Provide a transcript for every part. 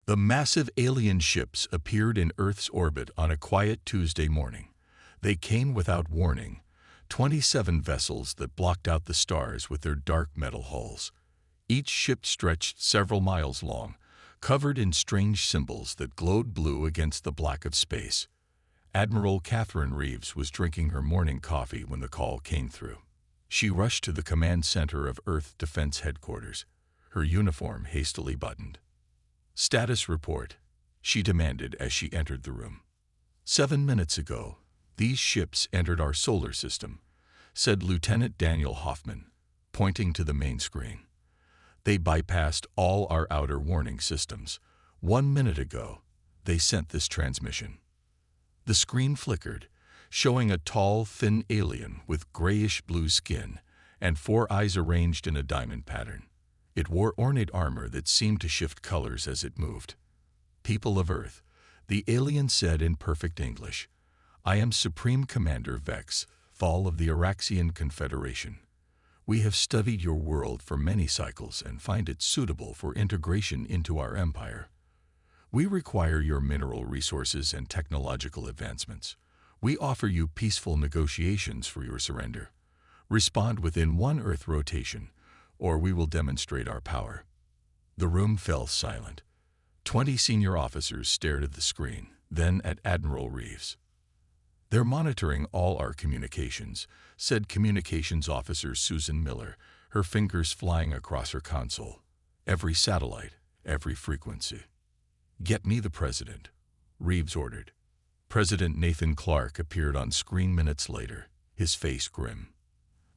The massive alien ships appeared in Earth's orbit on a quiet Tuesday morning. They came without warning, 27 vessels that blocked out the stars with their dark metal hulls. Each ship stretched several miles long, covered in strange symbols that glowed blue against the black of space. Admiral Catherine Reeves was drinking her morning coffee when the call came through. She rushed to the command center of Earth Defense Headquarters, her uniform hastily buttoned. "Status report," she demanded as she entered the room. "7 minutes ago, these ships entered our solar system," said Lieutenant Daniel Hoffman, pointing to the main screen. "They bypassed all our outer warning systems. 1 minute ago, they sent this transmission." The screen flickered, showing a tall, thin alien with grayish-blue skin and 4 eyes arranged in a diamond pattern. It wore ornate armor that seemed to shift colors as it moved. "People of Earth," the alien said in perfect English, "I am Supreme Commander Vex, Fall of the Araxian Confederation. We have studied your world for many cycles and find it suitable for integration into our empire. We require your mineral resources and technological advancements. We offer you peaceful negotiations for your surrender. Respond within 1 Earth rotation, or we will demonstrate our power." The room fell silent. 20 senior officers stared at the screen, then at Admiral Reeves. "They're monitoring all our communications," said Communications Officer Susan Miller, her fingers flying across her console. "Every satellite, every frequency." "Get me the President," Reeves ordered. President Nathan Clark appeared on screen minutes later, his face grim.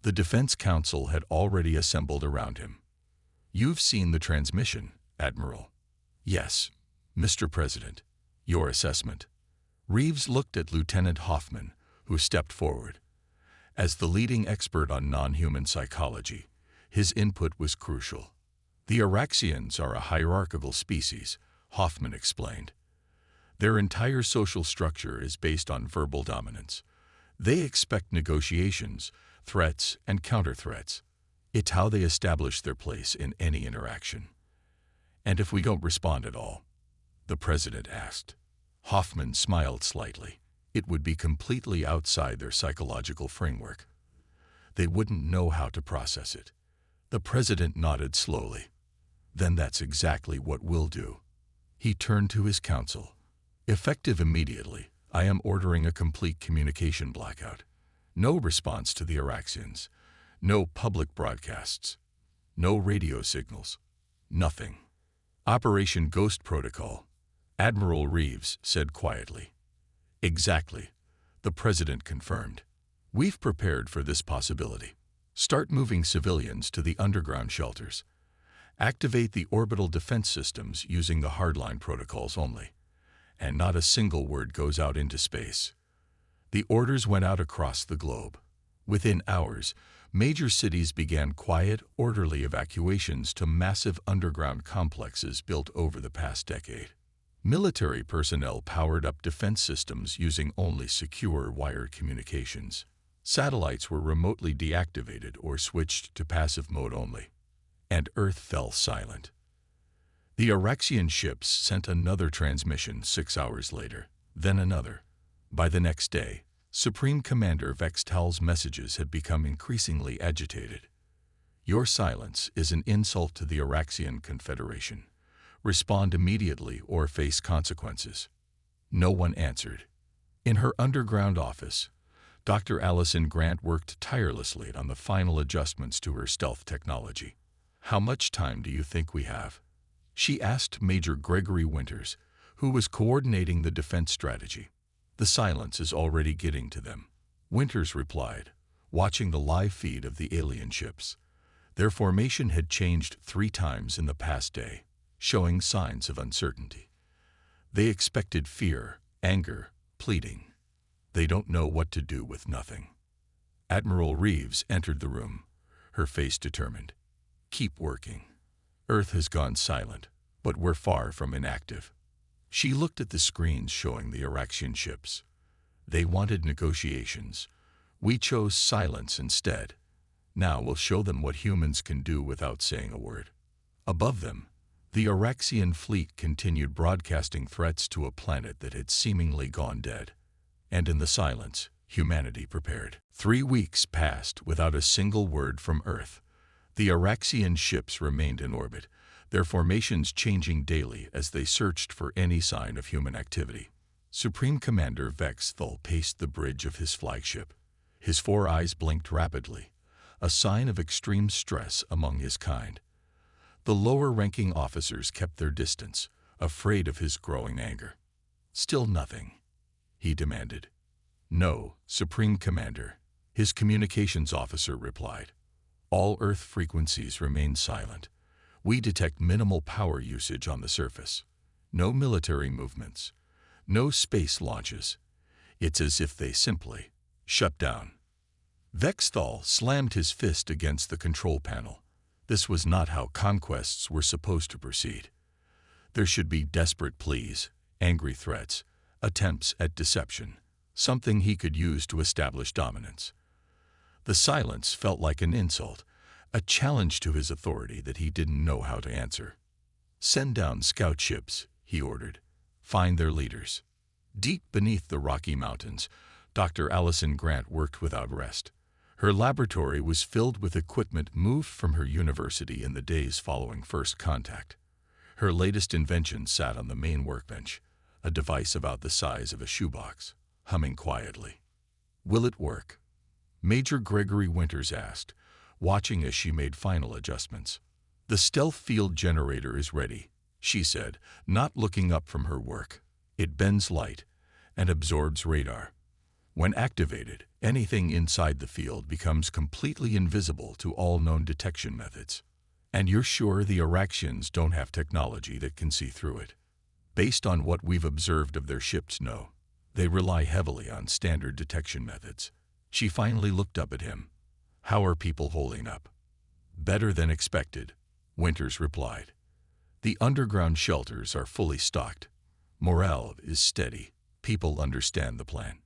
The Defense Council had already assembled around him. "You've seen the transmission, Admiral." "Yes, Mr. President. Your assessment." Reeves looked at Lieutenant Hoffman, who stepped forward. As the leading expert on non-human psychology, his input was crucial. "The Araxians are a hierarchical species," Hoffman explained. "Their entire social structure is based on verbal dominance. They expect negotiations, threats, and counter-threats. It's how they establish their place in any interaction." "And if we don't respond at all?" the President asked. Hoffman smiled slightly. "It would be completely outside their psychological framework. They wouldn't know how to process it." The President nodded slowly. "Then that's exactly what we'll do." He turned to his council. "Effective immediately, I am ordering a complete communication blackout. No response to the Araxians. No public broadcasts. No radio signals. Nothing. Operation Ghost Protocol," Admiral Reeves said quietly. "Exactly," the President confirmed. "We've prepared for this possibility. Start moving civilians to the underground shelters. Activate the orbital defense systems using the hardline protocols only. And not a single word goes out into space." The orders went out across the globe. Within hours, major cities began quiet, orderly evacuations to massive underground complexes built over the past decade. Military personnel powered up defense systems using only secure wired communications. Satellites were remotely deactivated or switched to passive mode only. And Earth fell silent. The Araxian ships sent another transmission 6 hours later, then another. By the next day, Supreme Commander Vextal's messages had become increasingly agitated. "Your silence is an insult to the Araxian Confederation. Respond immediately or face consequences." No one answered. In her underground office, Dr. Allison Grant worked tirelessly on the final adjustments to her stealth technology. "How much time do you think we have?" she asked Major Gregory Winters, who was coordinating the defense strategy. "The silence is already getting to them," Winters replied, watching the live feed of the alien ships. Their formation had changed 3 times in the past day, showing signs of uncertainty. They expected fear, anger, pleading. They don't know what to do with nothing. Admiral Reeves entered the room, her face determined. "Keep working. Earth has gone silent, but we're far from inactive." She looked at the screens showing the Araxian ships. They wanted negotiations. We chose silence instead. Now we'll show them what humans can do without saying a word. Above them, The Araxian fleet continued broadcasting threats to a planet that had seemingly gone dead. And in the silence, humanity prepared. 3 weeks passed without a single word from Earth. The Araxian ships remained in orbit, their formations changing daily as they searched for any sign of human activity. Supreme Commander Vexthal paced the bridge of his flagship. His 4 eyes blinked rapidly, a sign of extreme stress among his kind. The lower-ranking officers kept their distance, afraid of his growing anger. "Still nothing?" he demanded. "No, Supreme Commander," his communications officer replied. "All Earth frequencies remain silent. We detect minimal power usage on the surface. No military movements. No space launches. It's as if they simply shut down." Vexthal slammed his fist against the control panel. This was not how conquests were supposed to proceed. There should be desperate pleas, angry threats, attempts at deception, something he could use to establish dominance. The silence felt like an insult, a challenge to his authority that he didn't know how to answer. "Send down scout ships," he ordered. "Find their leaders." Deep beneath the Rocky Mountains, Dr. Allison Grant worked without rest. Her laboratory was filled with equipment moved from her university in the days following first contact. Her latest invention sat on the main workbench, a device about the size of a shoebox, humming quietly. "Will it work?" Major Gregory Winters asked, watching as she made final adjustments. "The stealth field generator is ready," she said, not looking up from her work. "It bends light and absorbs radar. When activated, anything inside the field becomes completely invisible to all known detection methods. And you're sure the Araxians don't have technology that can see through it?" "Based on what we've observed of their ships, no. They rely heavily on standard detection methods." She finally looked up at him. "How are people holding up?" "Better than expected," Winters replied. "The underground shelters are fully stocked. Morale is steady. People understand the plan."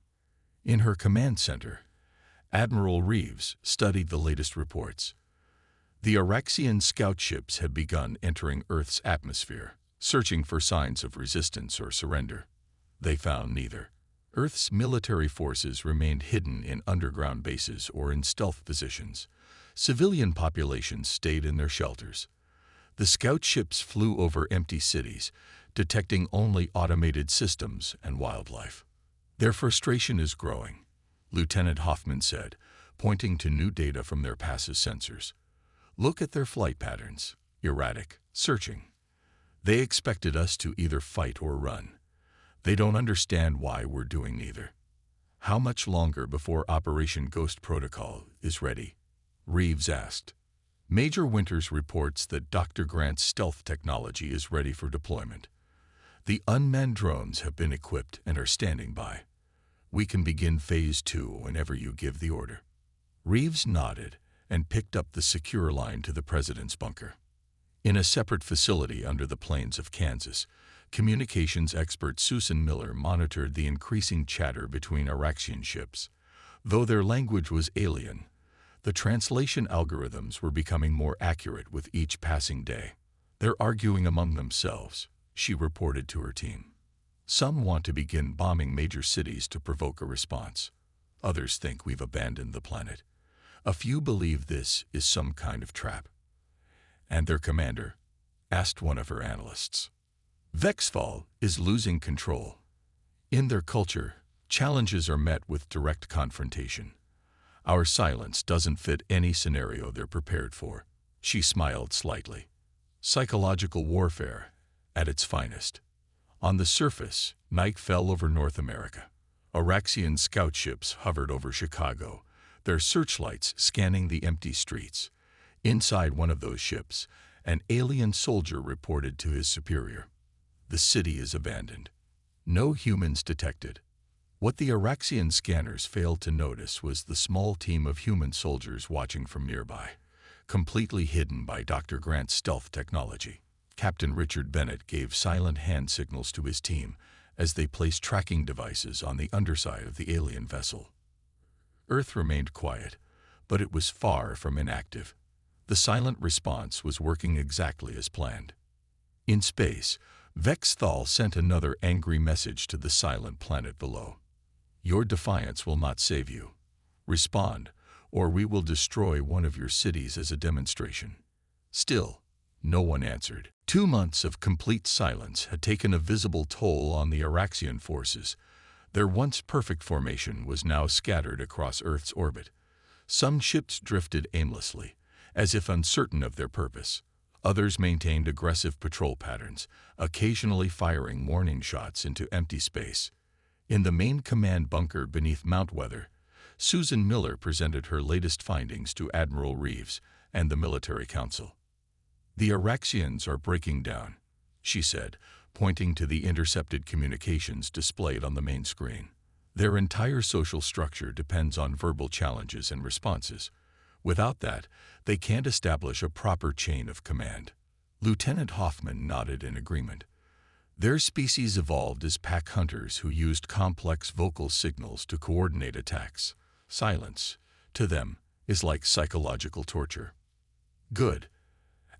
In her command center, Admiral Reeves studied the latest reports. The Araxian scout ships had begun entering Earth's atmosphere, searching for signs of resistance or surrender. They found neither. Earth's military forces remained hidden in underground bases or in stealth positions. Civilian populations stayed in their shelters. The scout ships flew over empty cities, detecting only automated systems and wildlife. "Their frustration is growing," Lieutenant Hoffman said, pointing to new data from their passive sensors. "Look at their flight patterns, erratic, searching. They expected us to either fight or run. They don't understand why we're doing neither." "How much longer before Operation Ghost Protocol is ready?" Reeves asked. Major Winters reports that Dr. Grant's stealth technology is ready for deployment. The unmanned drones have been equipped and are standing by. "We can begin Phase 2 whenever you give the order." Reeves nodded and picked up the secure line to the president's bunker. In a separate facility under the plains of Kansas, communications expert Susan Miller monitored the increasing chatter between Araxian ships. Though their language was alien, the translation algorithms were becoming more accurate with each passing day. "They're arguing among themselves," she reported to her team. "Some want to begin bombing major cities to provoke a response. Others think we've abandoned the planet. A few believe this is some kind of trap." "And their commander?" asked one of her analysts. "Vexthal is losing control. In their culture, challenges are met with direct confrontation. Our silence doesn't fit any scenario they're prepared for." She smiled slightly. "Psychological warfare at its finest." On the surface, night fell over North America. Araxian scout ships hovered over Chicago, their searchlights scanning the empty streets. Inside one of those ships, an alien soldier reported to his superior. "The city is abandoned. No humans detected." What the Araxian scanners failed to notice was the small team of human soldiers watching from nearby, completely hidden by Dr. Grant's stealth technology. Captain Richard Bennett gave silent hand signals to his team as they placed tracking devices on the underside of the alien vessel. Earth remained quiet, but it was far from inactive. The silent response was working exactly as planned. In space, Vexthal sent another angry message to the silent planet below. Your defiance will not save you. Respond, or we will destroy one of your cities as a demonstration. Still, no one answered. 2 months of complete silence had taken a visible toll on the Araxian forces. Their once perfect formation was now scattered across Earth's orbit. Some ships drifted aimlessly, as if uncertain of their purpose. Others maintained aggressive patrol patterns, occasionally firing warning shots into empty space. In the main command bunker beneath Mount Weather, Susan Miller presented her latest findings to Admiral Reeves and the Military Council. The Araxians are breaking down, she said, pointing to the intercepted communications displayed on the main screen. Their entire social structure depends on verbal challenges and responses. Without that, they can't establish a proper chain of command. Lieutenant Hoffman nodded in agreement. Their species evolved as pack hunters who used complex vocal signals to coordinate attacks. Silence, to them, is like psychological torture. Good,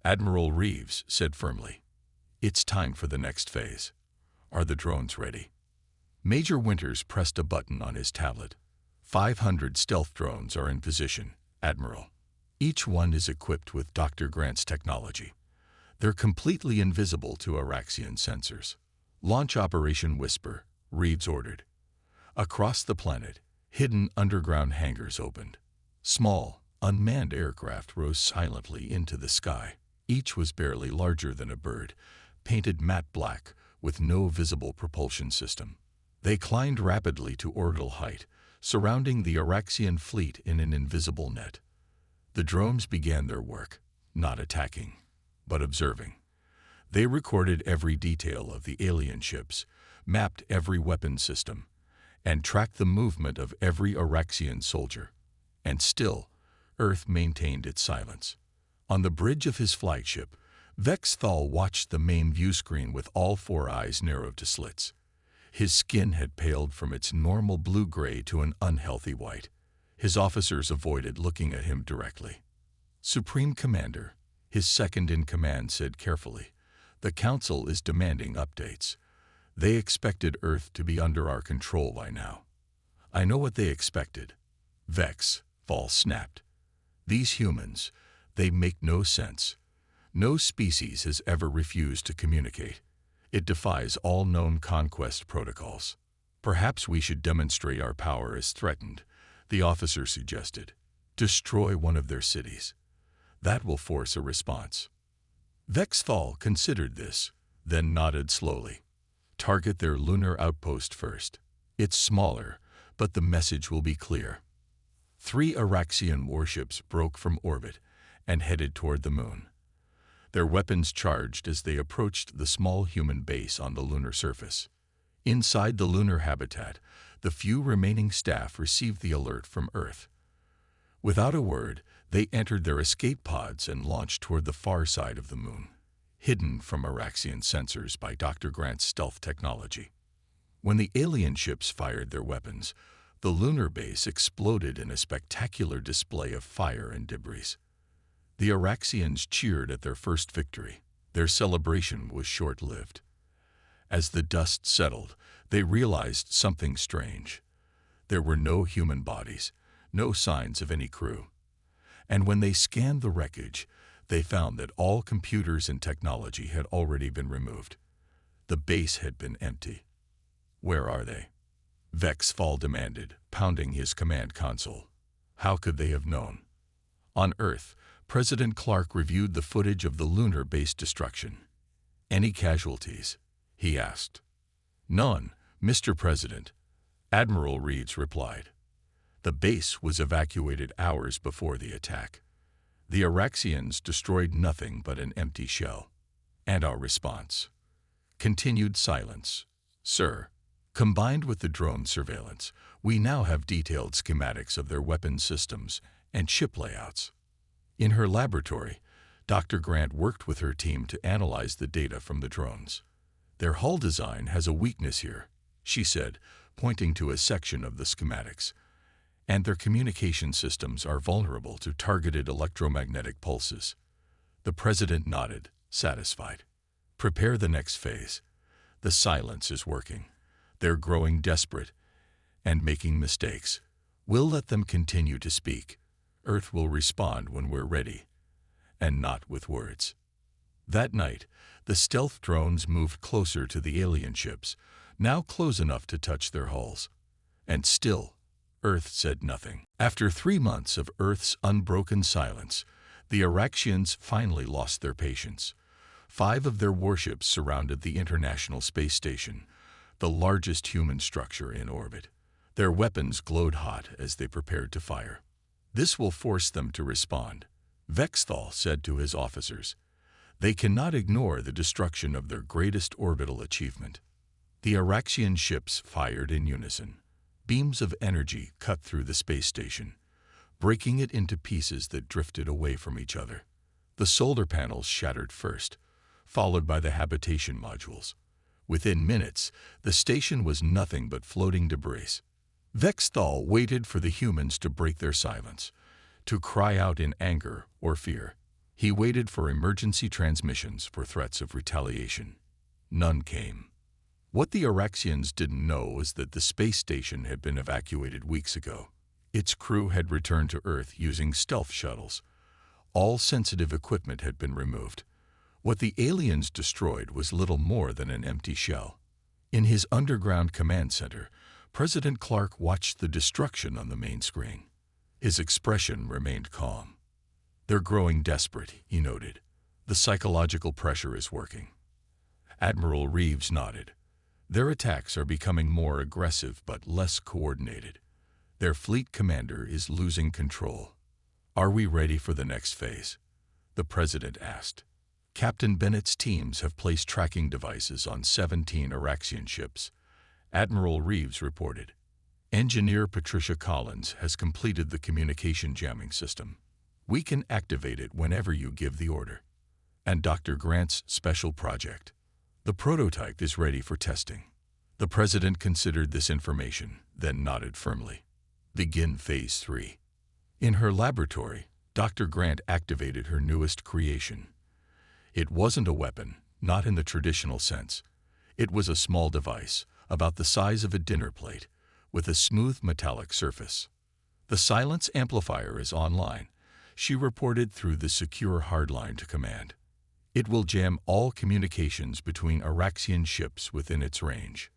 Admiral Reeves said firmly. It's time for the next phase. Are the drones ready? Major Winters pressed a button on his tablet. 500 stealth drones are in position, Admiral. Each one is equipped with Dr. Grant's technology. They're completely invisible to Araxian sensors. Launch Operation Whisper, Reeves ordered. Across the planet, hidden underground hangars opened. Small, unmanned aircraft rose silently into the sky. Each was barely larger than a bird, painted matte black with no visible propulsion system. They climbed rapidly to orbital height, surrounding the Araxian fleet in an invisible net. The drones began their work, not attacking, but observing. They recorded every detail of the alien ships, mapped every weapon system, and tracked the movement of every Araxian soldier. And still, Earth maintained its silence. On the bridge of his flagship, Vexthal watched the main view screen with all 4 eyes narrowed to slits. His skin had paled from its normal blue-gray to an unhealthy white. His officers avoided looking at him directly. Supreme Commander, his second-in-command said carefully, the Council is demanding updates. They expected Earth to be under our control by now. I know what they expected. Vexthal snapped. These humans, they make no sense. No species has ever refused to communicate. It defies all known conquest protocols. Perhaps we should demonstrate our power as threatened, the officer suggested. Destroy one of their cities. That will force a response. Vexthal considered this, then nodded slowly. Target their lunar outpost first. It's smaller, but the message will be clear. 3 Araxian warships broke from orbit and headed toward the moon. Their weapons charged as they approached the small human base on the lunar surface. Inside the lunar habitat, the few remaining staff received the alert from Earth. Without a word, they entered their escape pods and launched toward the far side of the moon, hidden from Araxian sensors by Dr. Grant's stealth technology. When the alien ships fired their weapons, the lunar base exploded in a spectacular display of fire and debris. The Araxians cheered at their first victory. Their celebration was short-lived. As the dust settled, they realized something strange. There were no human bodies, no signs of any crew. And when they scanned the wreckage, they found that all computers and technology had already been removed. The base had been empty. Where are they? Vexthal demanded, pounding his command console. How could they have known? On Earth, President Clark reviewed the footage of the lunar base destruction. Any casualties? He asked. None, Mr. President, Admiral Reeves replied. The base was evacuated hours before the attack. The Araxians destroyed nothing but an empty shell. And our response? Continued silence. Sir, combined with the drone surveillance, we now have detailed schematics of their weapon systems and ship layouts. In her laboratory, Dr. Grant worked with her team to analyze the data from the drones. Their hull design has a weakness here, she said, pointing to a section of the schematics. And their communication systems are vulnerable to targeted electromagnetic pulses. The president nodded, satisfied. Prepare the next phase. The silence is working. They're growing desperate and making mistakes. We'll let them continue to speak. Earth will respond when we're ready, and not with words. That night, the stealth drones moved closer to the alien ships, now close enough to touch their hulls. And still, Earth said nothing. After 3 months of Earth's unbroken silence, the Araxians finally lost their patience. 5 of their warships surrounded the International Space Station, the largest human structure in orbit. Their weapons glowed hot as they prepared to fire. This will force them to respond, Vexthal said to his officers. They cannot ignore the destruction of their greatest orbital achievement. The Araxian ships fired in unison. Beams of energy cut through the space station, breaking it into pieces that drifted away from each other. The solar panels shattered first, followed by the habitation modules. Within minutes, the station was nothing but floating debris. Vexthal waited for the humans to break their silence, to cry out in anger or fear. He waited for emergency transmissions for threats of retaliation. None came. What the Araxians didn't know was that the space station had been evacuated weeks ago. Its crew had returned to Earth using stealth shuttles. All sensitive equipment had been removed. What the aliens destroyed was little more than an empty shell. In his underground command center, President Clark watched the destruction on the main screen. His expression remained calm. They're growing desperate, he noted. The psychological pressure is working. Admiral Reeves nodded. Their attacks are becoming more aggressive but less coordinated. Their fleet commander is losing control. Are we ready for the next phase? The president asked. Captain Bennett's teams have placed tracking devices on 17 Araxian ships. Admiral Reeves reported. Engineer Patricia Collins has completed the communication jamming system. We can activate it whenever you give the order. And Dr. Grant's special project. The prototype is ready for testing. The president considered this information, then nodded firmly. Begin Phase 3. In her laboratory, Dr. Grant activated her newest creation. It wasn't a weapon, not in the traditional sense. It was a small device, about the size of a dinner plate, with a smooth metallic surface. The silence amplifier is online, she reported through the secure hardline to command. It will jam all communications between Araxian ships within its range.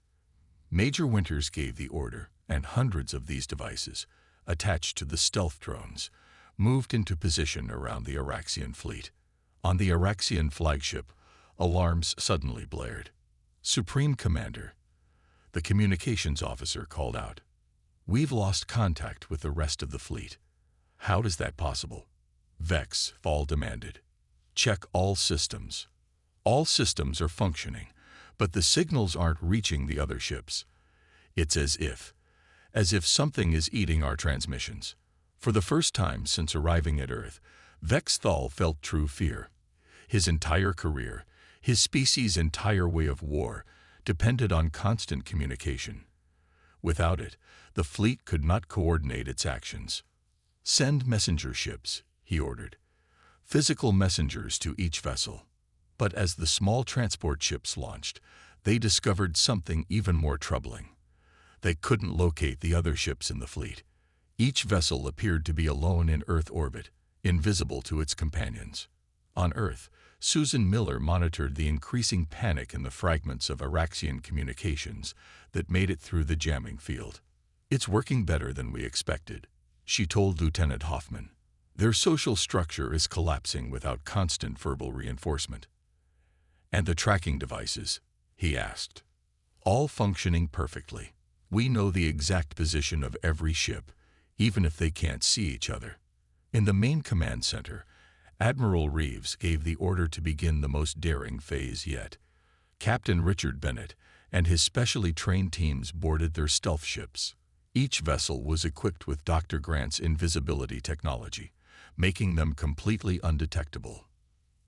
Major Winters gave the order, and hundreds of these devices, attached to the stealth drones, moved into position around the Araxian fleet. On the Araxian flagship, alarms suddenly blared. Supreme Commander, the communications officer called out. We've lost contact with the rest of the fleet. How is that possible? Vexthal demanded. Check all systems. All systems are functioning, but the signals aren't reaching the other ships. It's as if something is eating our transmissions. For the first time since arriving at Earth, Vexthal felt true fear. His entire career, his species' entire way of war, depended on constant communication. Without it, the fleet could not coordinate its actions. Send messenger ships, he ordered. Physical messengers to each vessel. But as the small transport ships launched, they discovered something even more troubling. They couldn't locate the other ships in the fleet. Each vessel appeared to be alone in Earth orbit, invisible to its companions. On Earth, Susan Miller monitored the increasing panic in the fragments of Araxian communications that made it through the jamming field. It's working better than we expected, she told Lieutenant Hoffman. Their social structure is collapsing without constant verbal reinforcement. And the tracking devices, he asked. All functioning perfectly. We know the exact position of every ship, even if they can't see each other. In the main command center, Admiral Reeves gave the order to begin the most daring phase yet. Captain Richard Bennett and his specially trained teams boarded their stealth ships. Each vessel was equipped with Dr. Grant's invisibility technology, making them completely undetectable.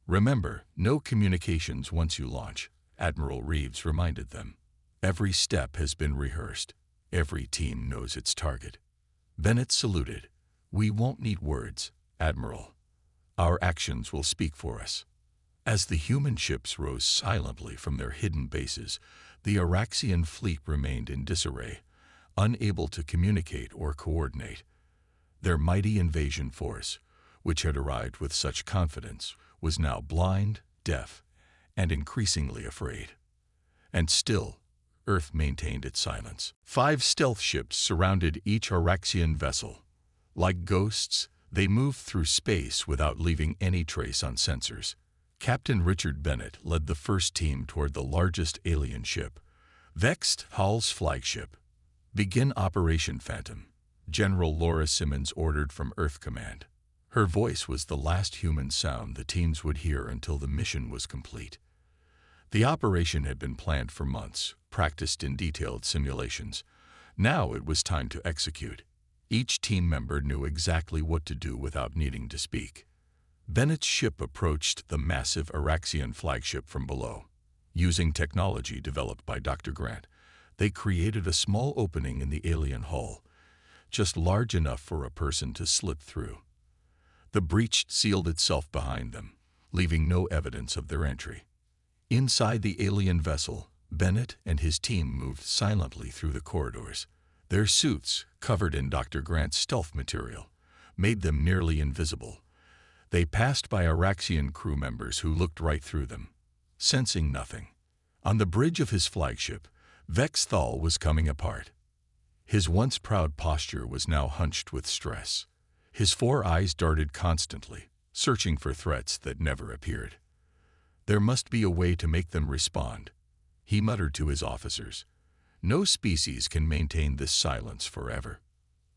Remember, no communications once you launch, Admiral Reeves reminded them. Every step has been rehearsed. Every team knows its target. Bennett saluted. We won't need words, Admiral. Our actions will speak for us. As the human ships rose silently from their hidden bases, the Araxian fleet remained in disarray, unable to communicate or coordinate. Their mighty invasion force, which had arrived with such confidence, was now blind, deaf, and increasingly afraid. And still, Earth maintained its silence. 5 stealth ships surrounded each Araxian vessel. Like ghosts, they moved through space without leaving any trace on sensors. Captain Richard Bennett led the first team toward the largest alien ship, Vext Hall's flagship. "Begin Operation Phantom," General Laura Simmons ordered from Earth Command. Her voice was the last human sound the teams would hear until the mission was complete. The operation had been planned for months, practiced in detailed simulations. Now it was time to execute. Each team member knew exactly what to do without needing to speak. Bennett's ship approached the massive Araxian flagship from below. Using technology developed by Dr. Grant, they created a small opening in the alien hull, just large enough for a person to slip through. The breach sealed itself behind them, leaving no evidence of their entry. Inside the alien vessel, Bennett and his team moved silently through the corridors. Their suits, covered in Dr. Grant's stealth material, made them nearly invisible. They passed by Araxian crew members who looked right through them, sensing nothing. On the bridge of his flagship, Vext Thal was coming apart. His once proud posture was now hunched with stress. His 4 eyes darted constantly, searching for threats that never appeared. There must be a way to make them respond, he muttered to his officers. No species can maintain this silence forever.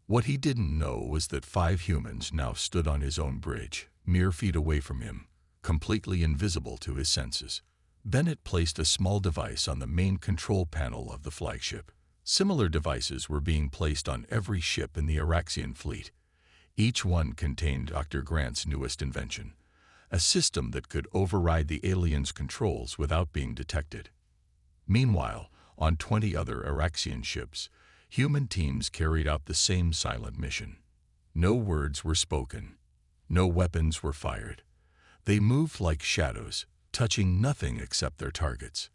What he didn't know was that 5 humans now stood on his own bridge, mere feet away from him, completely invisible to his senses. Bennett placed a small device on the main control panel of the flagship. Similar devices were being placed on every ship in the Araxian fleet. Each one contained Dr. Grant's newest invention, a system that could override the aliens' controls without being detected. Meanwhile, on 20 other Araxian ships, human teams carried out the same silent mission. No words were spoken. No weapons were fired. They moved like shadows, touching nothing except their targets.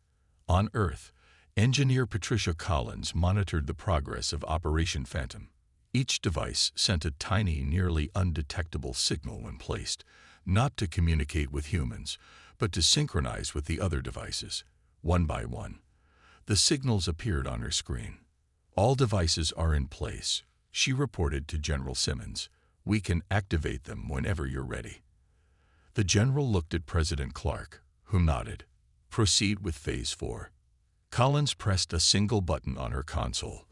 On Earth, engineer Patricia Collins monitored the progress of Operation Phantom. Each device sent a tiny, nearly undetectable signal when placed, not to communicate with humans, but to synchronize with the other devices. One by one, the signals appeared on her screen. "All devices are in place," she reported to General Simmons. "We can activate them whenever you're ready." The general looked at President Clark, who nodded. "Proceed with Phase 4. Collins pressed a single button on her console.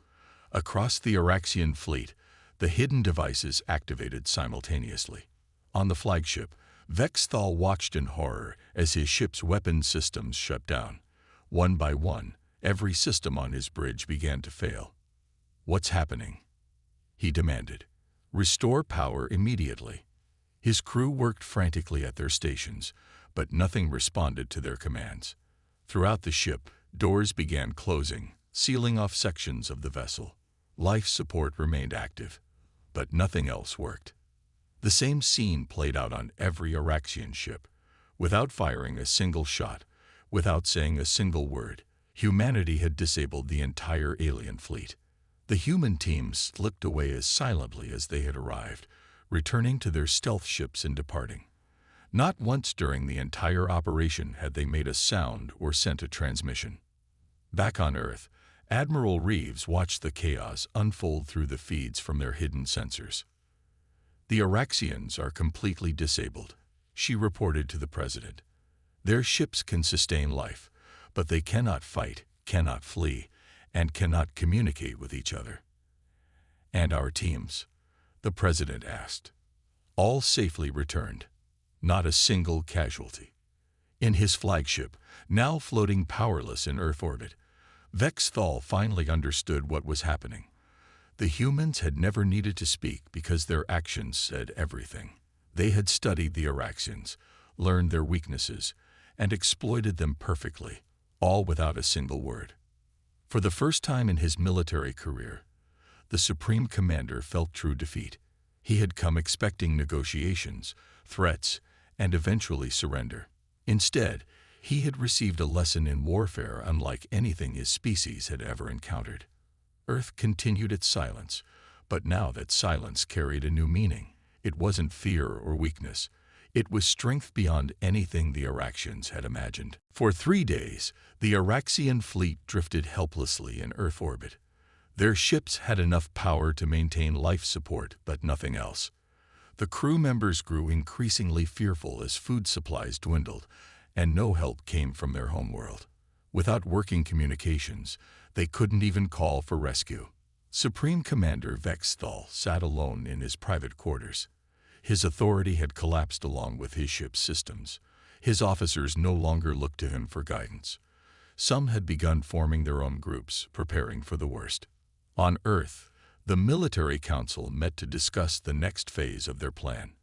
Across the Araxian fleet, the hidden devices activated simultaneously. On the flagship, Vext Thal watched in horror as his ship's weapon systems shut down. One by one, every system on his bridge began to fail. "What's happening?" he demanded. "Restore power immediately." His crew worked frantically at their stations, but nothing responded to their commands. Throughout the ship, doors began closing, sealing off sections of the vessel. Life support remained active, but nothing else worked. The same scene played out on every Araxian ship. Without firing a single shot, without saying a single word, humanity had disabled the entire alien fleet. The human teams slipped away as silently as they had arrived, returning to their stealth ships and departing. Not once during the entire operation had they made a sound or sent a transmission. Back on Earth, Admiral Reeves watched the chaos unfold through the feeds from their hidden sensors. "The Araxians are completely disabled," she reported to the president. "Their ships can sustain life, but they cannot fight, cannot flee, and cannot communicate with each other." "And our teams?" the president asked. "All safely returned. Not a single casualty." In his flagship, now floating powerless in Earth orbit, Vext Thal finally understood what was happening. The humans had never needed to speak because their actions said everything. They had studied the Araxians, learned their weaknesses, and exploited them perfectly, all without a single word. For the first time in his military career, the Supreme Commander felt true defeat. He had come expecting negotiations, threats, and eventually surrender. Instead, he had received a lesson in warfare unlike anything his species had ever encountered. Earth continued its silence, but now that silence carried a new meaning. It wasn't fear or weakness. It was strength beyond anything the Araxians had imagined. For 3 days, the Araxian fleet drifted helplessly in Earth orbit. Their ships had enough power to maintain life support, but nothing else. The crew members grew increasingly fearful as food supplies dwindled, and no help came from their homeworld. Without working communications, they couldn't even call for rescue. Supreme Commander Vexthal sat alone in his private quarters. His authority had collapsed along with his ship's systems. His officers no longer looked to him for guidance. Some had begun forming their own groups, preparing for the worst. On Earth, the military council met to discuss the next phase of their plan.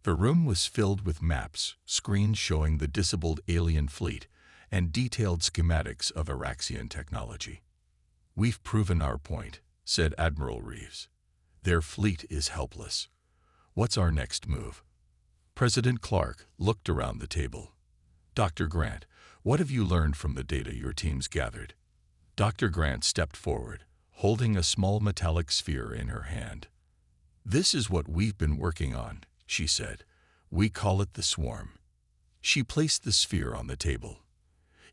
The room was filled with maps, screens showing the disabled alien fleet, and detailed schematics of Araxian technology. "We've proven our point," said Admiral Reeves. "Their fleet is helpless. What's our next move?" President Clark looked around the table. "Dr. Grant, what have you learned from the data your team's gathered?" Dr. Grant stepped forward, holding a small metallic sphere in her hand. "This is what we've been working on," she said. "We call it the swarm." She placed the sphere on the table.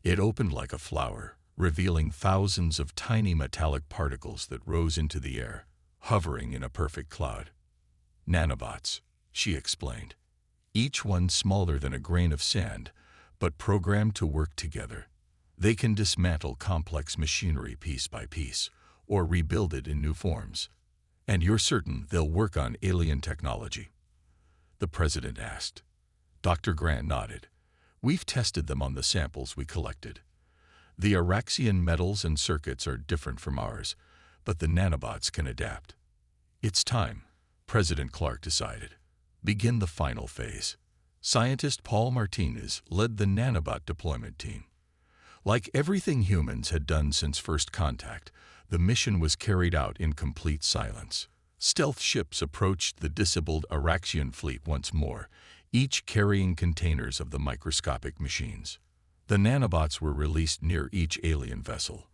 It opened like a flower, revealing thousands of tiny metallic particles that rose into the air, hovering in a perfect cloud. "Nanobots," she explained. "Each one smaller than a grain of sand, but programmed to work together. They can dismantle complex machinery piece by piece, or rebuild it in new forms. And you're certain they'll work on alien technology?" the President asked. Dr. Grant nodded. "We've tested them on the samples we collected. The Araxian metals and circuits are different from ours, but the nanobots can adapt." "It's time," President Clark decided. "Begin the final phase." Scientist Paul Martinez led the nanobot deployment team. Like everything humans had done since first contact, the mission was carried out in complete silence. Stealth ships approached the disabled Araxian fleet once more, each carrying containers of the microscopic machines. The nanobots were released near each alien vessel.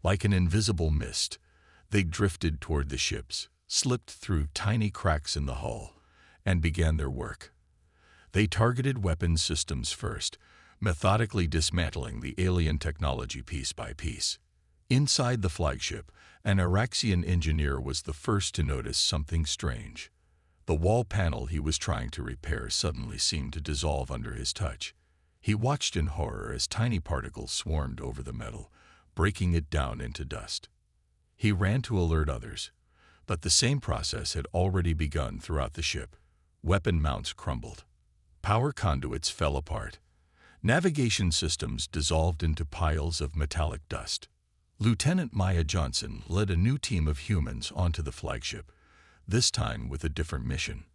Like an invisible mist, they drifted toward the ships, slipped through tiny cracks in the hull, and began their work. They targeted weapons systems first, methodically dismantling the alien technology piece by piece. Inside the flagship, an Araxian engineer was the first to notice something strange. The wall panel he was trying to repair suddenly seemed to dissolve under his touch. He watched in horror as tiny particles swarmed over the metal, breaking it down into dust. He ran to alert others, but the same process had already begun throughout the ship. Weapon mounts crumbled. Power conduits fell apart. Navigation systems dissolved into piles of metallic dust. Lieutenant Maya Johnson led a new team of humans onto the flagship, this time with a different mission.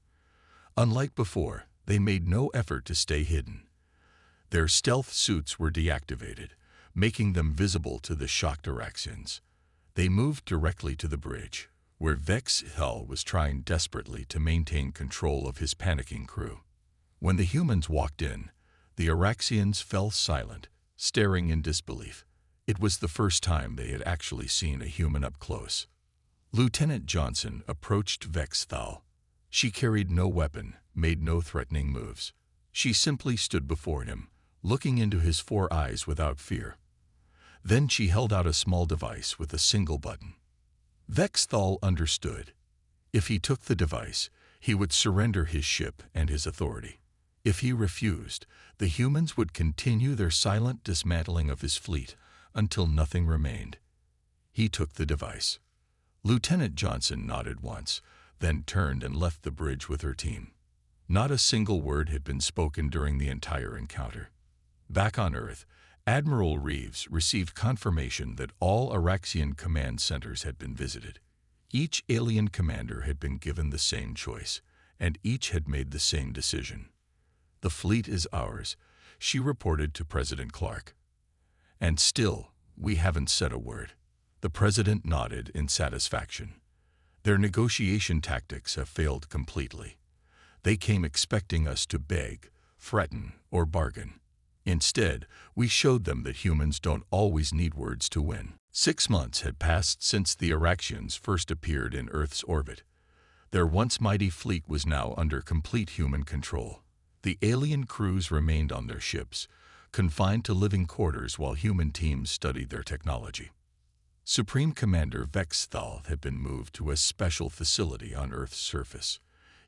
Unlike before, they made no effort to stay hidden. Their stealth suits were deactivated, making them visible to the shocked Araxians. They moved directly to the bridge, where Vexthal was trying desperately to maintain control of his panicking crew. When the humans walked in, the Araxians fell silent, staring in disbelief. It was the first time they had actually seen a human up close. Lieutenant Johnson approached Vexthal. She carried no weapon, made no threatening moves. She simply stood before him, looking into his 4 eyes without fear. Then she held out a small device with a single button. Vexthal understood. If he took the device, he would surrender his ship and his authority. If he refused, the humans would continue their silent dismantling of his fleet until nothing remained. He took the device. Lieutenant Johnson nodded once, then turned and left the bridge with her team. Not a single word had been spoken during the entire encounter. Back on Earth, Admiral Reeves received confirmation that all Araxian command centers had been visited. Each alien commander had been given the same choice, and each had made the same decision. "The fleet is ours," she reported to President Clark. "And still, we haven't said a word." The President nodded in satisfaction. "Their negotiation tactics have failed completely. They came expecting us to beg, threaten, or bargain. Instead, we showed them that humans don't always need words to win. 6 months had passed since the Araxians first appeared in Earth's orbit. Their once mighty fleet was now under complete human control. The alien crews remained on their ships, confined to living quarters while human teams studied their technology. Supreme Commander Vexthal had been moved to a special facility on Earth's surface.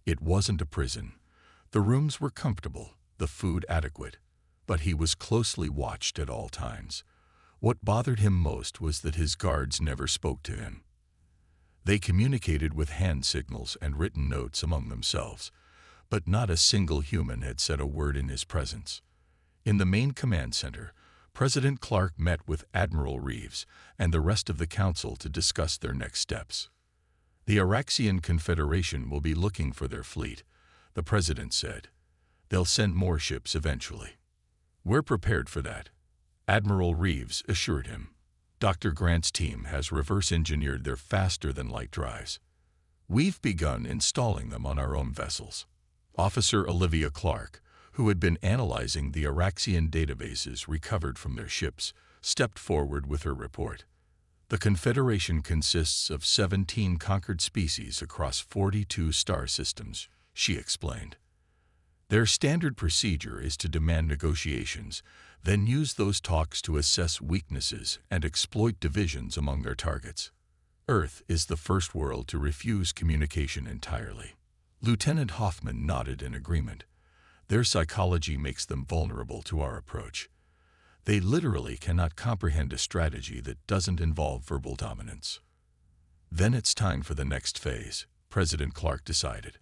It wasn't a prison. The rooms were comfortable, the food adequate, but he was closely watched at all times. What bothered him most was that his guards never spoke to him. They communicated with hand signals and written notes among themselves, but not a single human had said a word in his presence. In the main command center, President Clark met with Admiral Reeves and the rest of the council to discuss their next steps. The Araxian Confederation will be looking for their fleet, the president said. They'll send more ships eventually. We're prepared for that, Admiral Reeves assured him. Dr. Grant's team has reverse-engineered their faster-than-light drives. We've begun installing them on our own vessels. Officer Olivia Clark, who had been analyzing the Araxian databases recovered from their ships, stepped forward with her report. The Confederation consists of 17 conquered species across 42 star systems, she explained. Their standard procedure is to demand negotiations, then use those talks to assess weaknesses and exploit divisions among their targets. Earth is the first world to refuse communication entirely. Lieutenant Hoffman nodded in agreement. Their psychology makes them vulnerable to our approach. They literally cannot comprehend a strategy that doesn't involve verbal dominance. Then it's time for the next phase, President Clark decided.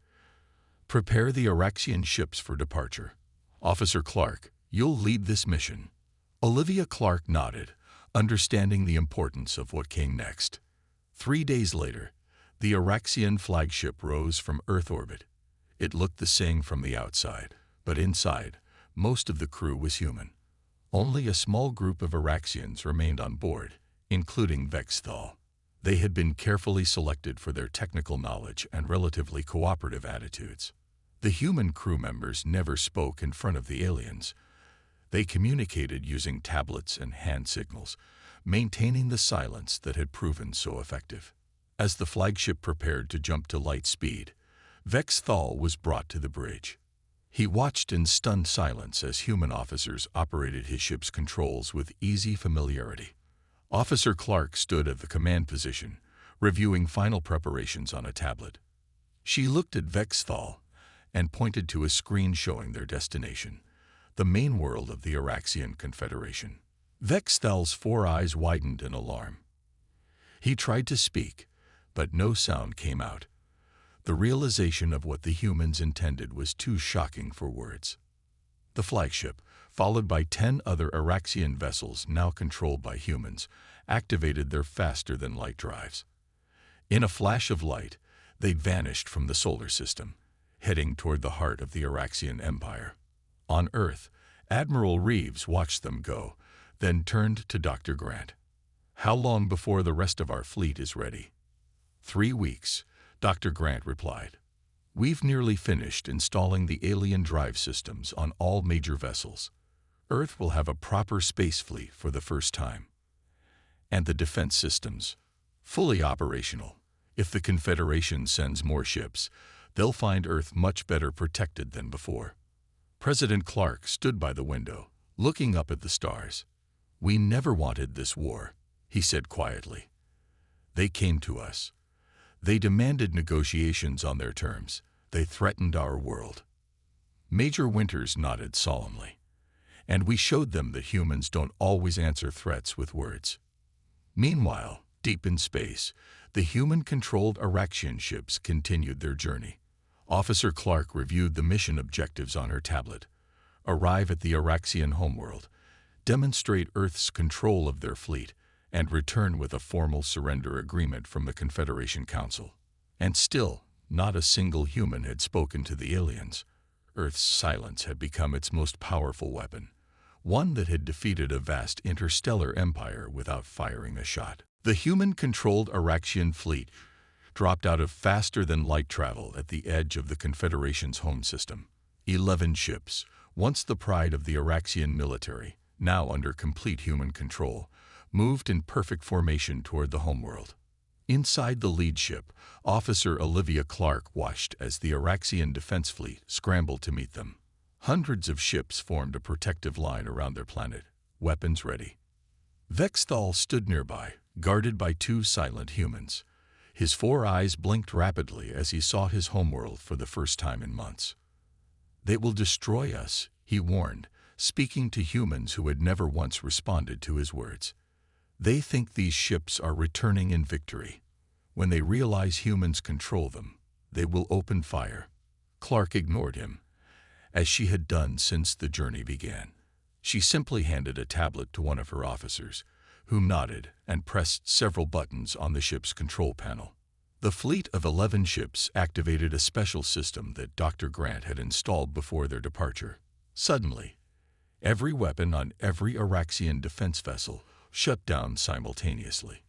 Prepare the Araxian ships for departure. Officer Clark, you'll lead this mission. Olivia Clark nodded, understanding the importance of what came next. 3 days later, the Araxian flagship rose from Earth orbit. It looked the same from the outside, but inside, most of the crew was human. Only a small group of Araxians remained on board, including Vexthal. They had been carefully selected for their technical knowledge and relatively cooperative attitudes. The human crew members never spoke in front of the aliens. They communicated using tablets and hand signals, maintaining the silence that had proven so effective. As the flagship prepared to jump to light speed, Vexthal was brought to the bridge. He watched in stunned silence as human officers operated his ship's controls with easy familiarity. Officer Clark stood at the command position, reviewing final preparations on a tablet. She looked at Vexthal and pointed to a screen showing their destination, the main world of the Araxian Confederation. Vexthal's 4 eyes widened in alarm. He tried to speak, but no sound came out. The realization of what the humans intended was too shocking for words. The flagship, followed by 10 other Araxian vessels now controlled by humans, activated their faster-than-light drives. In a flash of light, they vanished from the solar system, heading toward the heart of the Araxian Empire. On Earth, Admiral Reeves watched them go, then turned to Dr. Grant. How long before the rest of our fleet is ready? 3 weeks, Dr. Grant replied. We've nearly finished installing the alien drive systems on all major vessels. Earth will have a proper space fleet for the first time. And the defense systems, fully operational. If the Confederation sends more ships, they'll find Earth much better protected than before. President Clark stood by the window, looking up at the stars. We never wanted this war, he said quietly. They came to us. They demanded negotiations on their terms. They threatened our world. Major Winters nodded solemnly. And we showed them that humans don't always answer threats with words. Meanwhile, deep in space, the human-controlled Araxian ships continued their journey. Officer Clark reviewed the mission objectives on her tablet. Arrive at the Araxian homeworld, demonstrate Earth's control of their fleet, and return with a formal surrender agreement from the Confederation Council. And still, not a single human had spoken to the aliens. Earth's silence had become its most powerful weapon, one that had defeated a vast interstellar empire without firing a shot. The human-controlled Araxian fleet dropped out of faster-than-light travel at the edge of the Confederation's home system. 11 ships, once the pride of the Araxian military, now under complete human control, moved in perfect formation toward the homeworld. Inside the lead ship, Officer Olivia Clark watched as the Araxian defense fleet scrambled to meet them. Hundreds of ships formed a protective line around their planet, weapons ready. Vexthal stood nearby, guarded by two silent humans. His 4 eyes blinked rapidly as he saw his homeworld for the first time in months. "They will destroy us," he warned, speaking to humans who had never once responded to his words. "They think these ships are returning in victory. When they realize humans control them, they will open fire." Clark ignored him, as she had done since the journey began. She simply handed a tablet to one of her officers, who nodded and pressed several buttons on the ship's control panel. The fleet of 11 ships activated a special system that Dr. Grant had installed before their departure. Suddenly, every weapon on every Araxian defense vessel shut down simultaneously.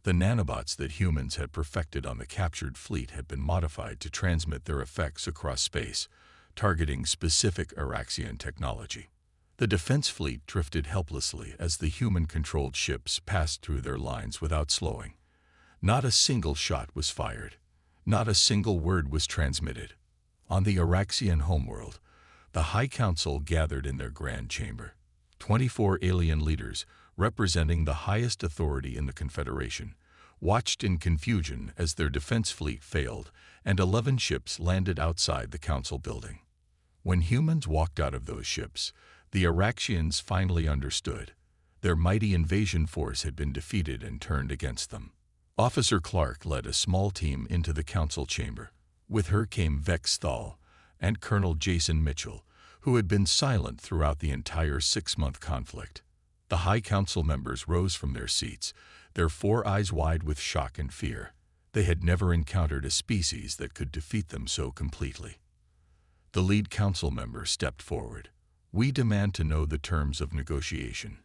The nanobots that humans had perfected on the captured fleet had been modified to transmit their effects across space, targeting specific Araxian technology. The defense fleet drifted helplessly as the human-controlled ships passed through their lines without slowing. Not a single shot was fired. Not a single word was transmitted. On the Araxian homeworld, the High Council gathered in their grand chamber. 24 alien leaders, representing the highest authority in the Confederation, watched in confusion as their defense fleet failed and 11 ships landed outside the council building. When humans walked out of those ships, the Araxians finally understood. Their mighty invasion force had been defeated and turned against them. Officer Clark led a small team into the council chamber. With her came Vexthal and Colonel Jason Mitchell, who had been silent throughout the entire 6-month conflict. The High Council members rose from their seats, their 4 eyes wide with shock and fear. They had never encountered a species that could defeat them so completely. The lead council member stepped forward. "We demand to know the terms of negotiation,"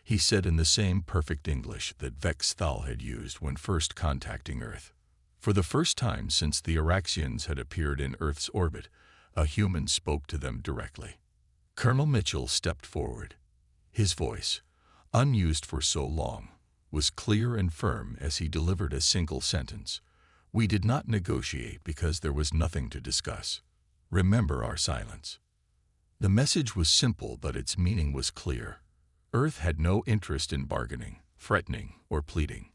he said in the same perfect English that Vexthal had used when first contacting Earth. For the first time since the Araxians had appeared in Earth's orbit, a human spoke to them directly. Colonel Mitchell stepped forward. His voice, unused for so long, was clear and firm as he delivered a single sentence. "We did not negotiate because there was nothing to discuss. Remember our silence." The message was simple, but its meaning was clear. Earth had no interest in bargaining, threatening, or pleading.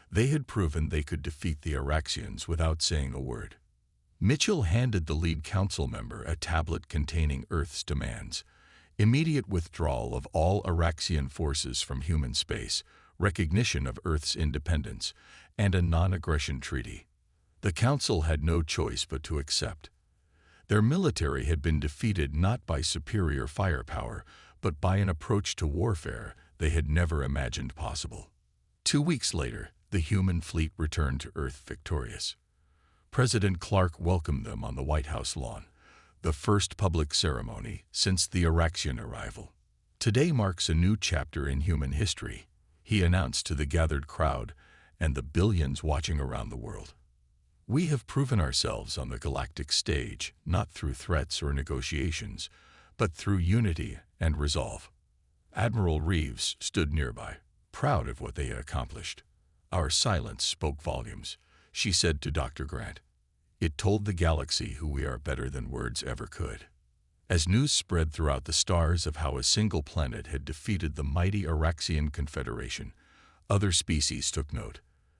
They had proven they could defeat the Araxians without saying a word. Mitchell handed the lead council member a tablet containing Earth's demands: immediate withdrawal of all Araxian forces from human space, recognition of Earth's independence, and a non-aggression treaty. The Council had no choice but to accept. Their military had been defeated not by superior firepower, but by an approach to warfare they had never imagined possible. 2 weeks later, the human fleet returned to Earth victorious. President Clark welcomed them on the White House lawn, the first public ceremony since the Araxian arrival. "Today marks a new chapter in human history," he announced to the gathered crowd and the billions watching around the world. "We have proven ourselves on the galactic stage, not through threats or negotiations, but through unity and resolve." Admiral Reeves stood nearby, proud of what they had accomplished. "Our silence spoke volumes," she said to Dr. Grant. "It told the galaxy who we are better than words ever could." As news spread throughout the stars of how a single planet had defeated the mighty Araxian Confederation, other species took note.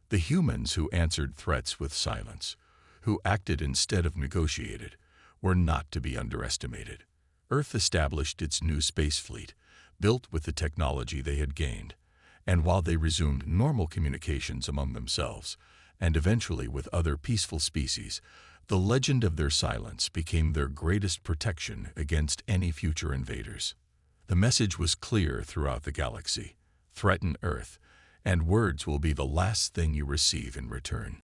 The humans who answered threats with silence, who acted instead of negotiated, were not to be underestimated. Earth established its new space fleet, built with the technology they had gained, and while they resumed normal communications among themselves, and eventually with other peaceful species, the legend of their silence became their greatest protection against any future invaders. The message was clear throughout the galaxy: threaten Earth, and words will be the last thing you receive in return.